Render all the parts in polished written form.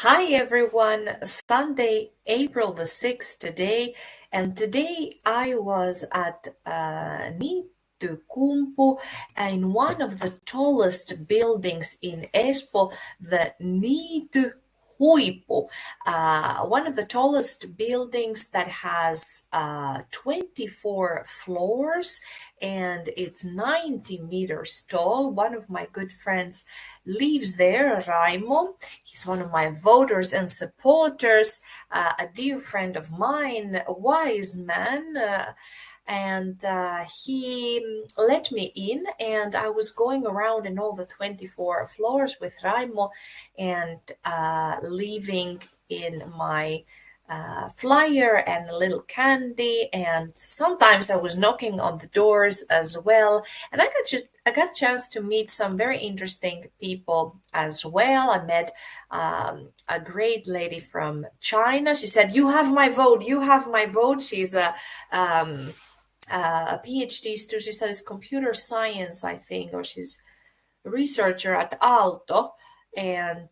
Hi everyone, Sunday, April the 6th today, and today I was at Niittykumpu in one of the tallest buildings in Espoo, the Niitty Huipu, one of the tallest buildings that has 24 floors and it's 90 meters tall. One of my good friends lives there, Raimo. He's one of my voters and supporters, a dear friend of mine, a wise man. And he let me in, and I was going around in all the 24 floors with Raimo and leaving in my flyer and a little candy, and sometimes I was knocking on the doors as well, and I got a chance to meet some very interesting people as well. I met a great lady from China. She said, "You have my vote. You have my vote." She's a PhD student. She studies computer science, I think, or she's a researcher at Aalto, and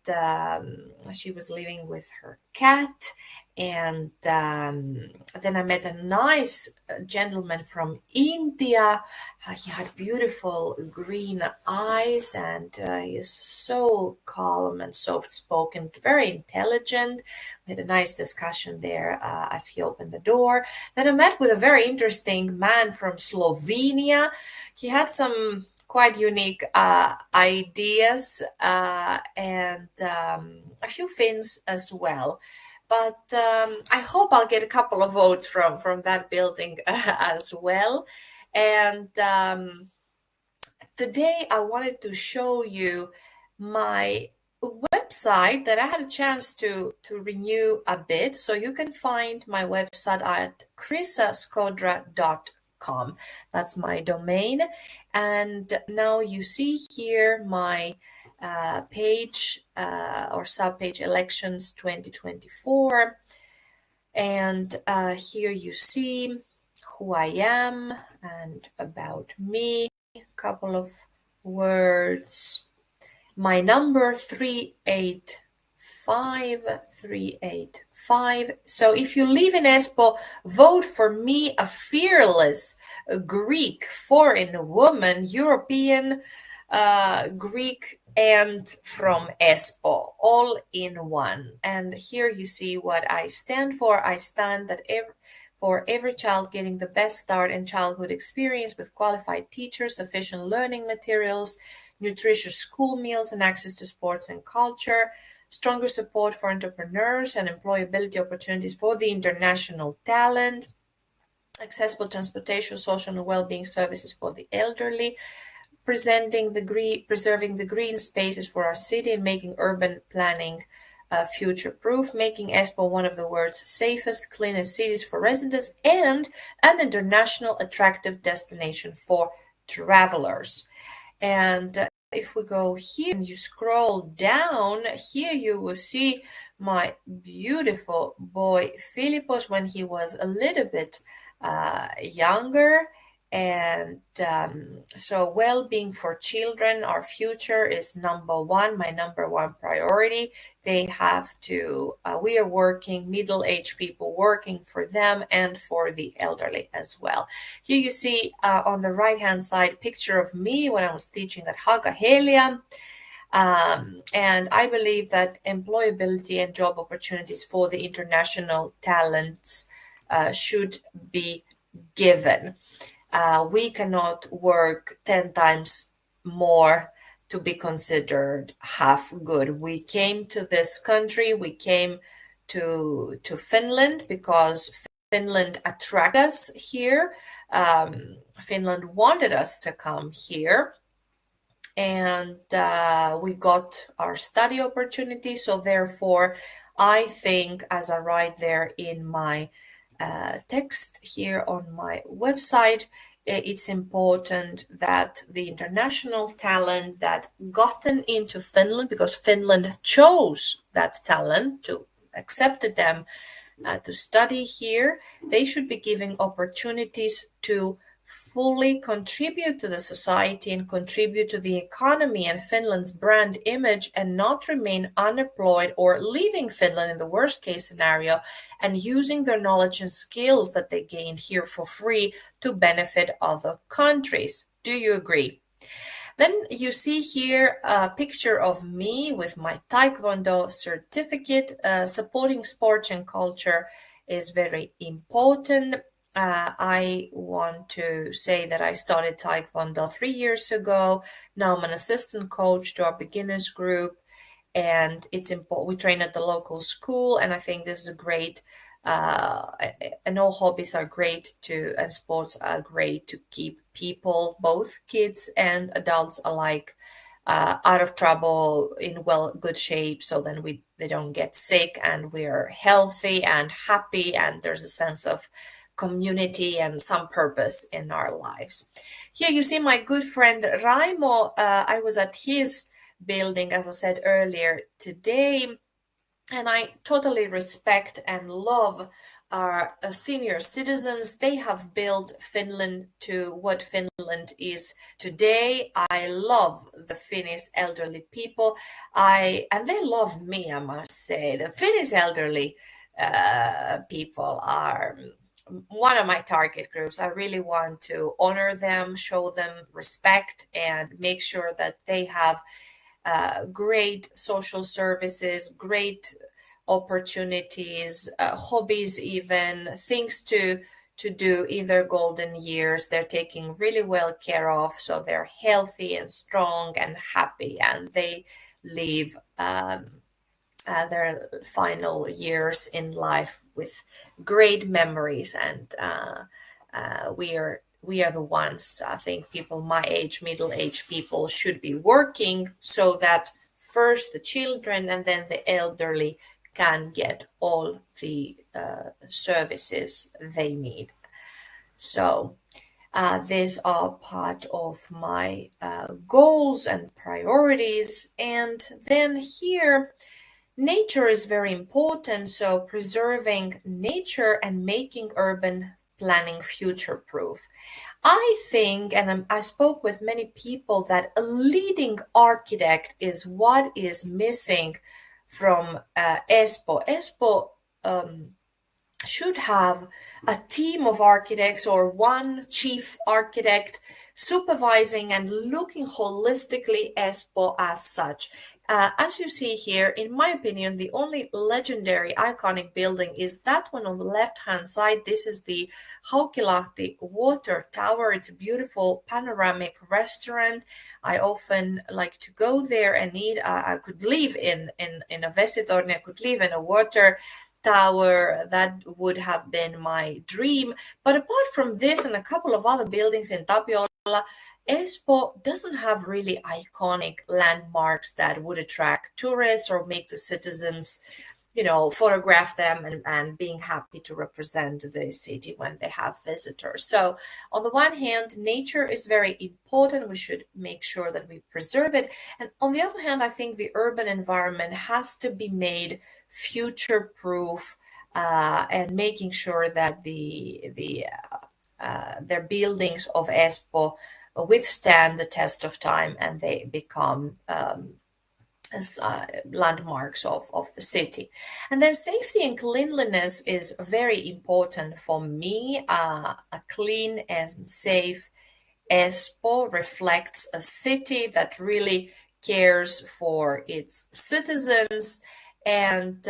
she was living with her cat. And then I met a nice gentleman from India. He had beautiful green eyes, and he is so calm and soft-spoken, very intelligent. We had a nice discussion there as he opened the door. Then I met with a very interesting man from Slovenia. He had some quite unique ideas and a few Finns as well. But I hope I'll get a couple of votes from that building as well. And today I wanted to show you my website that I had a chance to renew a bit. So you can find my website at krisaskodra.com. That's my domain. And now you see here my page or subpage elections 2024. And here you see who I am and about me, a couple of words. My number 385. So if you live in Espoo, vote for me, a fearless Greek foreign woman, European Greek, and from Espoo, all in one. And here you see what I stand for. I stand that for every child getting the best start in childhood experience with qualified teachers, sufficient learning materials, nutritious school meals, and access to sports and culture, stronger support for entrepreneurs and employability opportunities for the international talent, accessible transportation, social and well-being services for the elderly, preserving the green spaces for our city and making urban planning future-proof, making Espoo one of the world's safest, cleanest cities for residents, and an international attractive destination for travelers. And if we go here and you scroll down, here you will see my beautiful boy Philippos when he was a little bit younger. And so well-being for children, our future is number one, my number one priority. They have to, we are working, middle-aged people working for them and for the elderly as well. Here you see on the right-hand side, picture of me when I was teaching at Haaga-Helia. And I believe that employability and job opportunities for the international talents should be given. We cannot work 10 times more to be considered half good. We came to this country, we came to Finland because Finland attracted us here. Finland wanted us to come here. And we got our study opportunity. So therefore, I think, as I write there in my text here on my website, it's important that the international talent that gotten into Finland, because Finland chose that talent, to accepted them to study here, they should be given opportunities to fully contribute to the society and contribute to the economy and Finland's brand image and not remain unemployed or leaving Finland in the worst case scenario and using their knowledge and skills that they gained here for free to benefit other countries. Do you agree? Then you see here a picture of me with my Taekwondo certificate. Supporting sports and culture is very important. I want to say that I started Taekwondo 3 years ago. Now I'm an assistant coach to our beginners group, and it's important. We train at the local school, and I think this is a great. And all hobbies are great and sports are great to keep people, both kids and adults alike, out of trouble, in good shape, so then they don't get sick and we're healthy and happy, and there's a sense of community and some purpose in our lives. Here you see my good friend Raimo. I was at his building, as I said earlier today, and I totally respect and love our senior citizens. They have built Finland to what Finland is today. I love the Finnish elderly people. And they love me, I must say. The Finnish elderly people are one of my target groups. I really want to honor them, show them respect, and make sure that they have great social services, great opportunities, hobbies, even things to do in their golden years. They're taken really well care of, so they're healthy and strong and happy, and they live their final years in life with great memories. And we are the ones, I think, people my age, middle-aged people, should be working so that first the children and then the elderly can get all the services they need. So these are part of my goals and priorities. And then here, nature is very important. So preserving nature and making urban planning future-proof. I think, and I spoke with many people, that a leading architect is what is missing from Espoo. Espoo should have a team of architects or one chief architect supervising and looking holistically Espoo as such. As you see here, in my opinion, the only legendary iconic building is that one on the left-hand side. This is the Haukilahti Water Tower. It's a beautiful panoramic restaurant. I often like to go there and eat. I could live in a vesitorni. I could live in a water tower. That would have been my dream. But apart from this and a couple of other buildings in Tapiola, Espoo doesn't have really iconic landmarks that would attract tourists or make the citizens, photograph them and being happy to represent the city when they have visitors. So on the one hand, nature is very important. We should make sure that we preserve it. And on the other hand, I think the urban environment has to be made future-proof, and making sure that their buildings of Espoo withstand the test of time and they become landmarks of the city. And then safety and cleanliness is very important for me. A clean and safe Espoo reflects a city that really cares for its citizens. And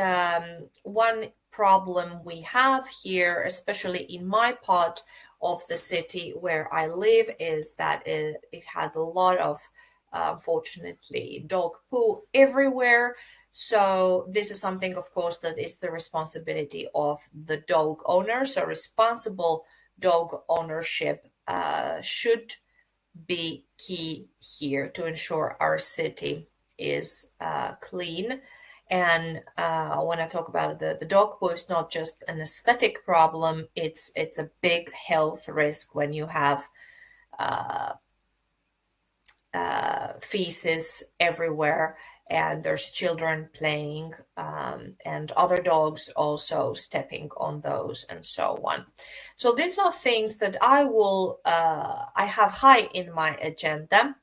one problem we have here, especially in my part of the city where I live, is that it has a lot of, unfortunately, dog poo everywhere. So this is something, of course, that is the responsibility of the dog owner. So responsible dog ownership should be key here to ensure our city is clean. And when I talk about the dog poo, it's not just an aesthetic problem. It's a big health risk when you have feces everywhere. and there's children playing, and other dogs also stepping on those, and so on. So these are things that I have high in my agenda.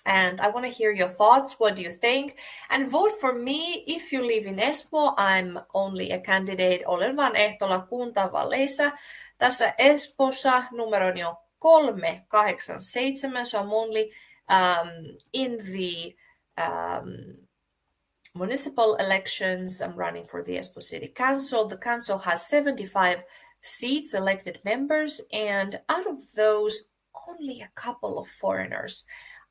And I want to hear your thoughts. What do you think? And vote for me if you live in Espoo. I'm only a candidate. Olen vaan ehtolla kuntavaaleissa. Tässä Espoossa numeroni on 387. So I'm only in the municipal elections. I'm running for the Espoo City Council. The council has 75 seats, elected members, and out of those, only a couple of foreigners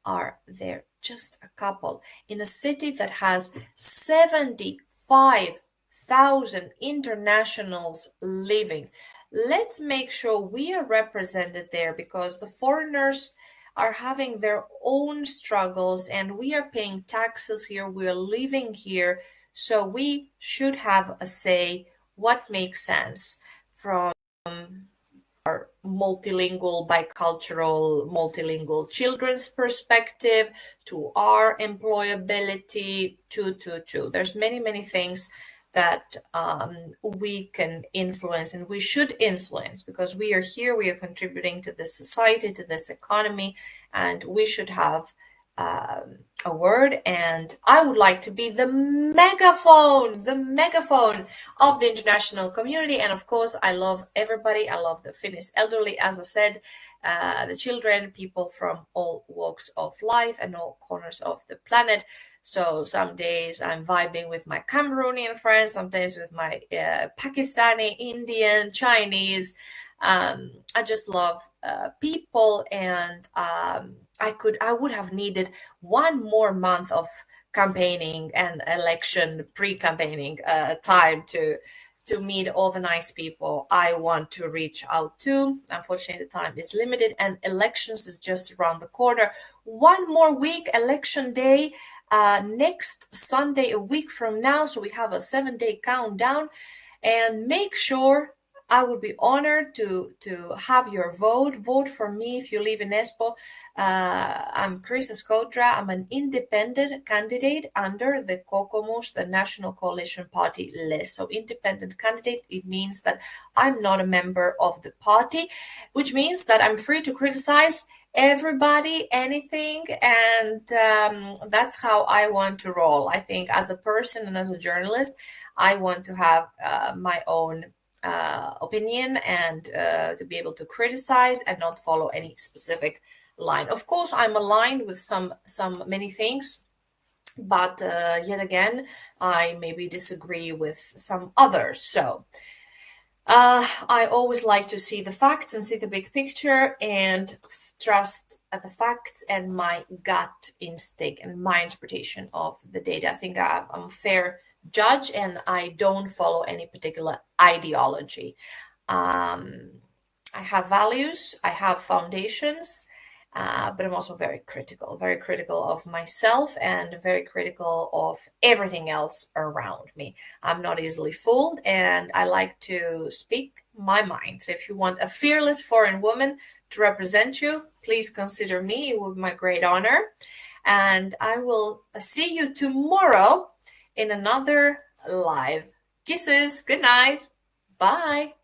are there, just a couple, in a city that has 75,000 internationals living. Let's make sure we are represented there, because the foreigners are having their own struggles and we are paying taxes here, we're living here, so we should have a say what makes sense from our multilingual, bicultural, multilingual children's perspective to our employability, to. There's many things that we can influence, and we should influence, because we are here, we are contributing to this society, to this economy, and we should have a word. And I would like to be the megaphone of the international community. And of course, I love everybody. I love the Finnish elderly, as I said, the children, people from all walks of life and all corners of the planet. So some days I'm vibing with my Cameroonian friends, some days with my Pakistani, Indian, Chinese. I just love people, and I would have needed one more month of campaigning and election pre-campaigning time to meet all the nice people I want to reach out to. Unfortunately, the time is limited, and elections is just around the corner. One more week, election day, next Sunday, a week from now. So we have a 7-day countdown, and make sure, I would be honored to have your vote. Vote for me if you live in Espoo. I'm Krista Skotra. I'm an independent candidate under the Kokoomus, the National Coalition Party list. So independent candidate, it means that I'm not a member of the party, which means that I'm free to criticize everybody, anything, and that's how I want to roll. I think as a person and as a journalist, I want to have my own opinion, and to be able to criticize and not follow any specific line. Of course, I'm aligned with some many things, but yet again, I maybe disagree with some others. So I always like to see the facts and see the big picture, and trust the facts and my gut instinct and my interpretation of the data. I think I'm a fair judge, and I don't follow any particular ideology. I have values, I have foundations, but I'm also very critical of myself, and very critical of everything else around me. I'm not easily fooled, and I like to speak my mind. So if you want a fearless foreign woman to represent you, please consider me. It would be my great honor. And I will see you tomorrow in another live. Kisses. Good night. Bye.